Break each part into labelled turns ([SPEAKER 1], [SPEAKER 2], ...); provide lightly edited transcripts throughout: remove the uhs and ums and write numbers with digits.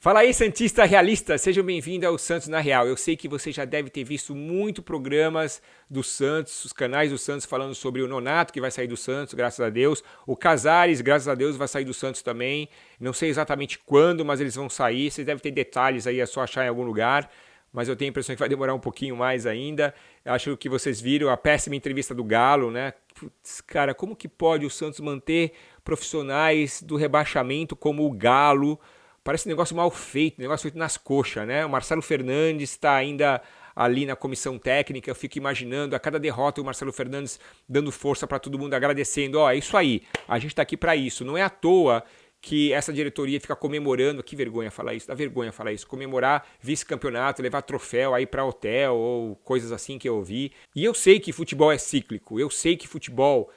[SPEAKER 1] Fala aí, Santista Realista, sejam bem-vindos ao Santos na Real. Eu sei que você já deve ter visto muito programas do Santos, os canais do Santos falando sobre o Nonato, que vai sair do Santos, graças a Deus. O Casares, graças a Deus, vai sair do Santos também. Não sei exatamente quando, mas eles vão sair. Vocês devem ter detalhes aí, é só achar em algum lugar. Mas eu tenho a impressão que vai demorar um pouquinho mais ainda. Acho que vocês viram a péssima entrevista do Galo, né? Putz, cara, como que pode o Santos manter profissionais do rebaixamento como o Galo? Parece um negócio mal feito, um negócio feito nas coxas, né? O Marcelo Fernandes está ainda ali na comissão técnica. Eu fico imaginando a cada derrota o Marcelo Fernandes dando força para todo mundo, agradecendo. Ó, é isso aí, a gente está aqui para isso. Não é à toa que essa diretoria fica comemorando, que vergonha falar isso, dá vergonha falar isso, comemorar vice-campeonato, levar troféu aí para hotel ou coisas assim que eu ouvi. E eu sei que futebol é cíclico, eu sei que futebol,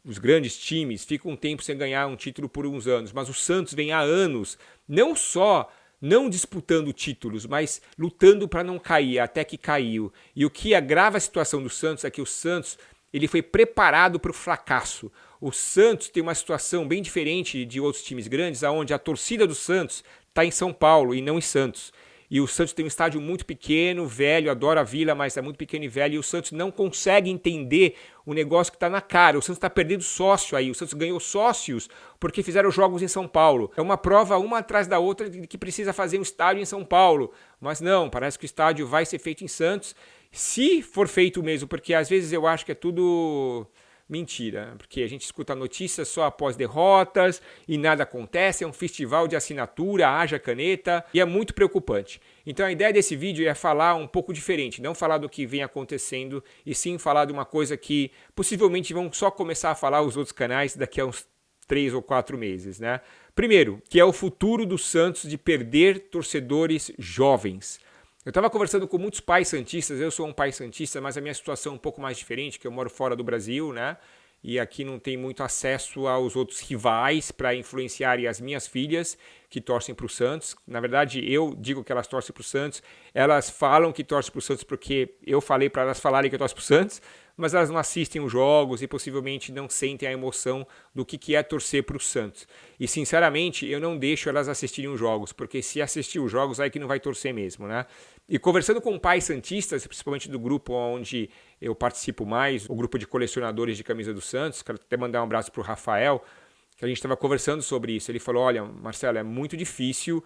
[SPEAKER 1] os grandes times ficam um tempo sem ganhar um título por uns anos, mas o Santos vem há anos não só não disputando títulos, mas lutando para não cair, até que caiu. E o que agrava a situação do Santos é que o Santos ele foi preparado para o fracasso. O Santos tem uma situação bem diferente de outros times grandes, onde a torcida do Santos está em São Paulo e não em Santos. E o Santos tem um estádio muito pequeno, velho, adora a Vila, mas é muito pequeno e velho, e o Santos não consegue entender o negócio que está na cara. O Santos está perdendo sócio aí, o Santos ganhou sócios porque fizeram jogos em São Paulo. É uma prova uma atrás da outra de que precisa fazer um estádio em São Paulo. Mas não, parece que o estádio vai ser feito em Santos, se for feito mesmo, porque às vezes eu acho que é tudo mentira, porque a gente escuta notícias só após derrotas e nada acontece, é um festival de assinatura, haja caneta, e é muito preocupante. Então a ideia desse vídeo é falar um pouco diferente, não falar do que vem acontecendo, e sim falar de uma coisa que possivelmente vão só começar a falar os outros canais daqui a uns 3 ou 4 meses, né? Primeiro, que é o futuro do Santos de perder torcedores jovens. Eu estava conversando com muitos pais santistas, eu sou um pai santista, mas a minha situação é um pouco mais diferente, que eu moro fora do Brasil, né? E aqui não tem muito acesso aos outros rivais para influenciarem as minhas filhas que torcem para o Santos. Na verdade, eu digo que elas torcem para o Santos, elas falam que torcem para o Santos porque eu falei para elas falarem que eu torço para o Santos, mas elas não assistem os jogos e possivelmente não sentem a emoção do que é torcer para o Santos. E sinceramente, eu não deixo elas assistirem os jogos, porque se assistir os jogos, aí que não vai torcer mesmo, né? E conversando com pais santistas, principalmente do grupo onde eu participo mais, o grupo de colecionadores de camisa do Santos, quero até mandar um abraço para o Rafael, que a gente estava conversando sobre isso. Ele falou, olha, Marcelo, é muito difícil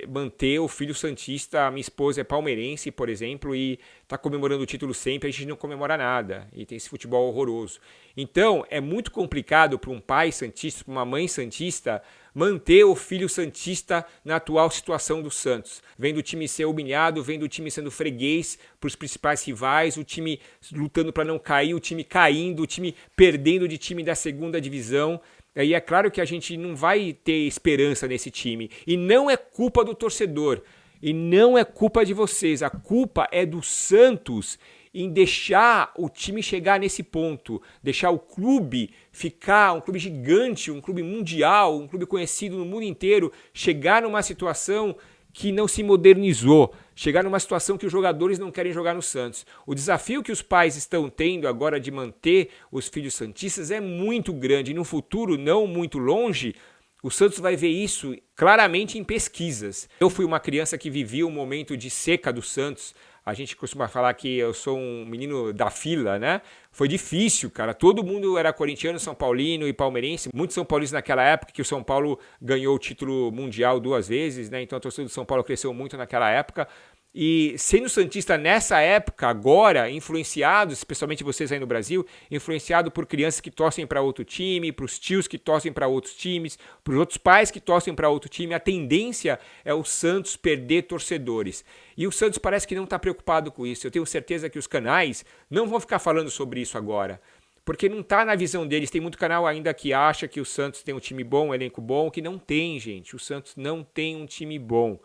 [SPEAKER 1] manter o filho santista. A minha esposa é palmeirense, por exemplo, e está comemorando o título sempre, a gente não comemora nada, e tem esse futebol horroroso. Então, é muito complicado para um pai santista, para uma mãe santista, manter o filho santista na atual situação do Santos. Vendo o time ser humilhado, vendo o time sendo freguês para os principais rivais, o time lutando para não cair, o time caindo, o time perdendo de time da segunda divisão. E é claro que a gente não vai ter esperança nesse time. E não é culpa do torcedor. E não é culpa de vocês. A culpa é do Santos em deixar o time chegar nesse ponto. Deixar o clube ficar um clube gigante, um clube mundial, um clube conhecido no mundo inteiro, chegar numa situação que não se modernizou, chegar numa situação que os jogadores não querem jogar no Santos. O desafio que os pais estão tendo agora de manter os filhos santistas é muito grande. E no futuro, não muito longe, o Santos vai ver isso claramente em pesquisas. Eu fui uma criança que vivia um momento de seca do Santos. A gente costuma falar que eu sou um menino da fila, né? Foi difícil, cara. Todo mundo era corintiano, São Paulino e palmeirense. Muitos São Paulinos naquela época, que o São Paulo ganhou o título mundial 2 vezes, né? Então a torcida do São Paulo cresceu muito naquela época. E sendo santista nessa época, agora, influenciados, especialmente vocês aí no Brasil, influenciado por crianças que torcem para outro time, para os tios que torcem para outros times, para os outros pais que torcem para outro time, a tendência é o Santos perder torcedores. E o Santos parece que não está preocupado com isso. Eu tenho certeza que os canais não vão ficar falando sobre isso agora, porque não está na visão deles. Tem muito canal ainda que acha que o Santos tem um time bom, um elenco bom, que não tem, gente. O Santos não tem um time bom.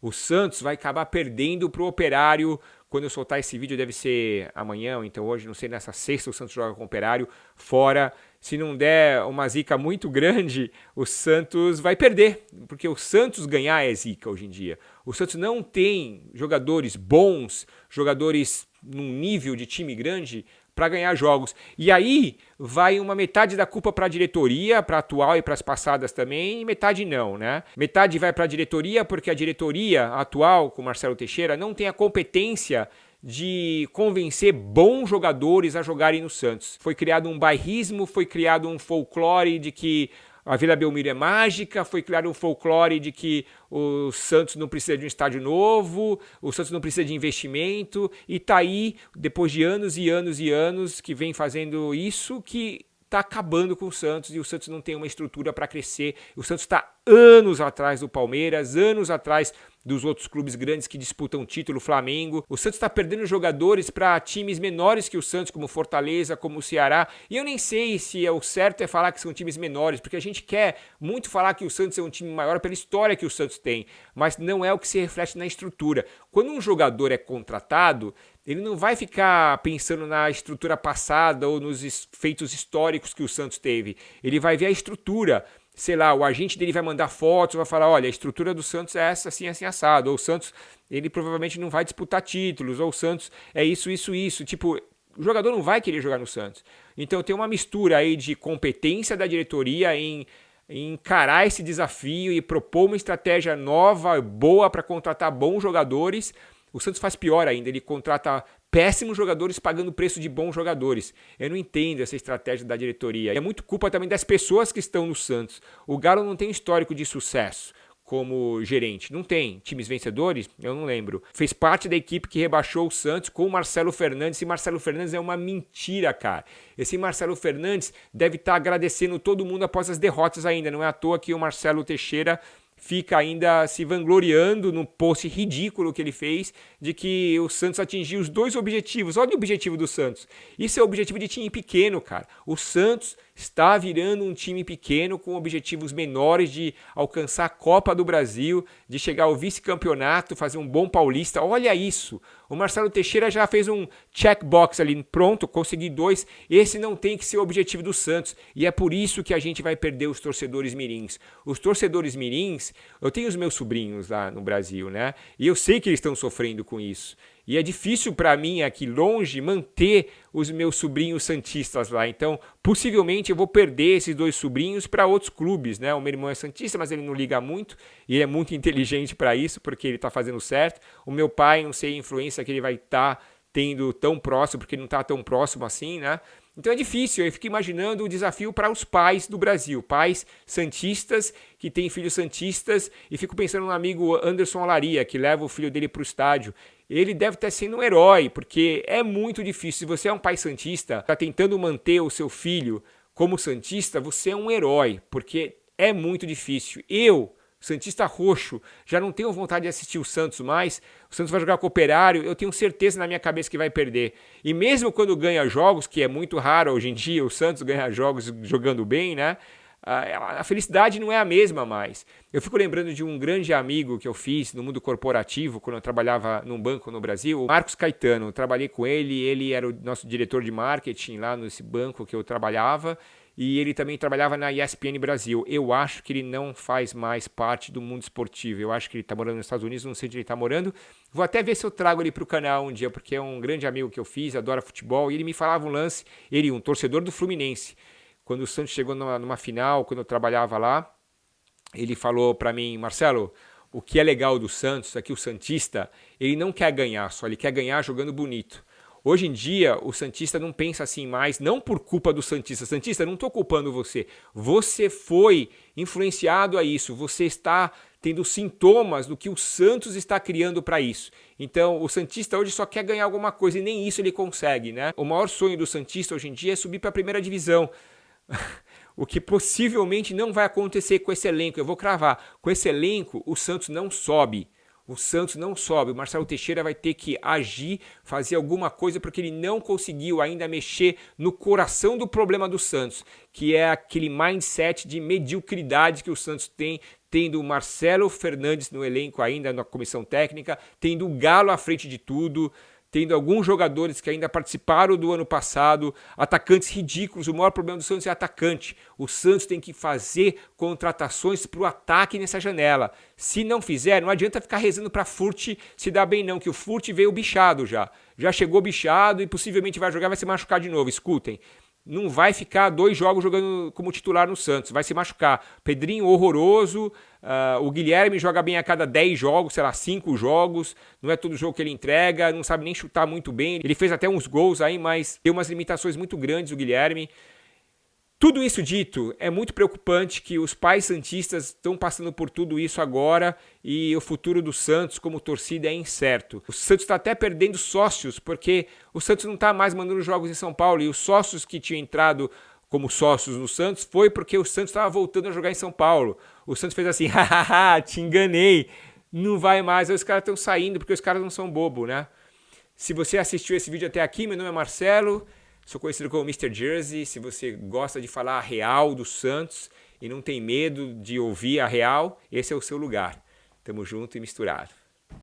[SPEAKER 1] O Santos vai acabar perdendo para o Operário. Quando eu soltar esse vídeo deve ser amanhã, então hoje, não sei, nessa sexta o Santos joga com o Operário fora. Se não der uma zica muito grande, o Santos vai perder, porque o Santos ganhar é zica hoje em dia. O Santos não tem jogadores bons, jogadores num nível de time grande para ganhar jogos. E aí vai uma metade da culpa para a diretoria, para a atual e para as passadas também, e metade não, né? Metade vai para a diretoria porque a diretoria atual, com Marcelo Teixeira, não tem a competência de convencer bons jogadores a jogarem no Santos. Foi criado um bairrismo, foi criado um folclore de que a Vila Belmiro é mágica, foi criado um folclore de que o Santos não precisa de um estádio novo, o Santos não precisa de investimento, e tá aí, depois de anos e anos e anos que vem fazendo isso, que tá acabando com o Santos, e o Santos não tem uma estrutura para crescer. O Santos está anos atrás do Palmeiras, anos atrás dos outros clubes grandes que disputam o título, Flamengo. O Santos está perdendo jogadores para times menores que o Santos, como Fortaleza, como o Ceará. E eu nem sei se o certo é falar que são times menores, porque a gente quer muito falar que o Santos é um time maior pela história que o Santos tem, mas não é o que se reflete na estrutura. Quando um jogador é contratado, ele não vai ficar pensando na estrutura passada ou nos feitos históricos que o Santos teve. Ele vai ver a estrutura. Sei lá, o agente dele vai mandar fotos, vai falar, olha, a estrutura do Santos é essa, assim, assim, assado. Ou o Santos, ele provavelmente não vai disputar títulos. Ou o Santos é isso, isso, isso. Tipo, o jogador não vai querer jogar no Santos. Então tem uma mistura aí de competência da diretoria em encarar esse desafio e propor uma estratégia nova, boa para contratar bons jogadores. O Santos faz pior ainda, ele contrata péssimos jogadores pagando o preço de bons jogadores. Eu não entendo essa estratégia da diretoria. É muito culpa também das pessoas que estão no Santos. O Galo não tem histórico de sucesso como gerente. Não tem. Times vencedores? Eu não lembro. Fez parte da equipe que rebaixou o Santos com o Marcelo Fernandes. E Marcelo Fernandes é uma mentira, cara. Esse Marcelo Fernandes deve estar agradecendo todo mundo após as derrotas ainda. Não é à toa que o Marcelo Teixeira fica ainda se vangloriando no post ridículo que ele fez de que o Santos atingiu os 2 objetivos. Olha o objetivo do Santos. Isso é o objetivo de time pequeno, cara. O Santos está virando um time pequeno com objetivos menores de alcançar a Copa do Brasil, de chegar ao vice-campeonato, fazer um bom paulista. Olha isso. O Marcelo Teixeira já fez um checkbox ali, pronto, consegui 2. Esse não tem que ser o objetivo do Santos. E é por isso que a gente vai perder os torcedores mirins. Os torcedores mirins, eu tenho os meus sobrinhos lá no Brasil, né? E eu sei que eles estão sofrendo com isso. E é difícil para mim aqui longe manter os meus sobrinhos santistas lá. Então, possivelmente eu vou perder esses 2 sobrinhos para outros clubes, né? O meu irmão é santista, mas ele não liga muito. E ele é muito inteligente para isso, porque ele está fazendo certo. O meu pai, não sei a influência que ele vai estar tendo tão próximo, porque ele não está tão próximo assim, né? Então é difícil, eu fico imaginando o desafio para os pais do Brasil, pais santistas que têm filhos santistas, e fico pensando no amigo Anderson Olaria, que leva o filho dele para o estádio. Ele deve estar sendo um herói, porque é muito difícil. Se você é um pai santista, está tentando manter o seu filho como santista, você é um herói, porque é muito difícil. Eu, santista roxo, já não tenho vontade de assistir o Santos mais. O Santos vai jogar com o Operário, eu tenho certeza na minha cabeça que vai perder. E mesmo quando ganha jogos, que é muito raro hoje em dia, o Santos ganha jogos jogando bem, né? A felicidade não é a mesma mais. Eu fico lembrando de um grande amigo que eu fiz no mundo corporativo, quando eu trabalhava num banco no Brasil, o Marcos Caetano. Eu trabalhei com ele era o nosso diretor de marketing lá nesse banco que eu trabalhava, e ele também trabalhava na ESPN Brasil. Eu acho que ele não faz mais parte do mundo esportivo. Eu acho que ele está morando nos Estados Unidos, não sei onde ele está morando. Vou até ver se eu trago ele para o canal um dia, porque é um grande amigo que eu fiz, adora futebol, e ele me falava um lance, ele, um torcedor do Fluminense. Quando o Santos chegou numa final, quando eu trabalhava lá, ele falou para mim, Marcelo, o que é legal do Santos é que o santista, ele não quer ganhar só, ele quer ganhar jogando bonito. Hoje em dia, o santista não pensa assim mais, não por culpa do santista. Santista, não estou culpando você. Você foi influenciado a isso, você está tendo sintomas do que o Santos está criando para isso. Então, o santista hoje só quer ganhar alguma coisa e nem isso ele consegue, né? O maior sonho do santista hoje em dia é subir para a primeira divisão. O que possivelmente não vai acontecer com esse elenco. Eu vou cravar. Com esse elenco, o Santos não sobe. O Santos não sobe. O Marcelo Teixeira vai ter que agir, fazer alguma coisa, porque ele não conseguiu ainda mexer no coração do problema do Santos, que é aquele mindset de mediocridade que o Santos tem, tendo o Marcelo Fernandes no elenco ainda, na comissão técnica, tendo o Galo à frente de tudo, tendo alguns jogadores que ainda participaram do ano passado, atacantes ridículos. O maior problema do Santos é atacante. O Santos tem que fazer contratações para o ataque nessa janela. Se não fizer, não adianta ficar rezando para Furt se dar bem não, que o Furt veio bichado já. Já chegou bichado e possivelmente vai jogar, vai se machucar de novo. Escutem. Não vai ficar 2 jogos jogando como titular no Santos, vai se machucar. Pedrinho horroroso, o Guilherme joga bem a cada 10 jogos, sei lá, 5 jogos, não é todo jogo que ele entrega, não sabe nem chutar muito bem. Ele fez até uns gols aí, mas tem umas limitações muito grandes o Guilherme. Tudo isso dito, é muito preocupante que os pais santistas estão passando por tudo isso agora e o futuro do Santos como torcida é incerto. O Santos está até perdendo sócios, porque o Santos não está mais mandando jogos em São Paulo e os sócios que tinham entrado como sócios no Santos foi porque o Santos estava voltando a jogar em São Paulo. O Santos fez assim, hahaha, te enganei, não vai mais. Aí os caras estão saindo porque os caras não são bobo, né? Se você assistiu esse vídeo até aqui, meu nome é Marcelo. Sou conhecido como Mr. Jersey. Se você gosta de falar a real do Santos e não tem medo de ouvir a real, esse é o seu lugar. Tamo junto e misturado.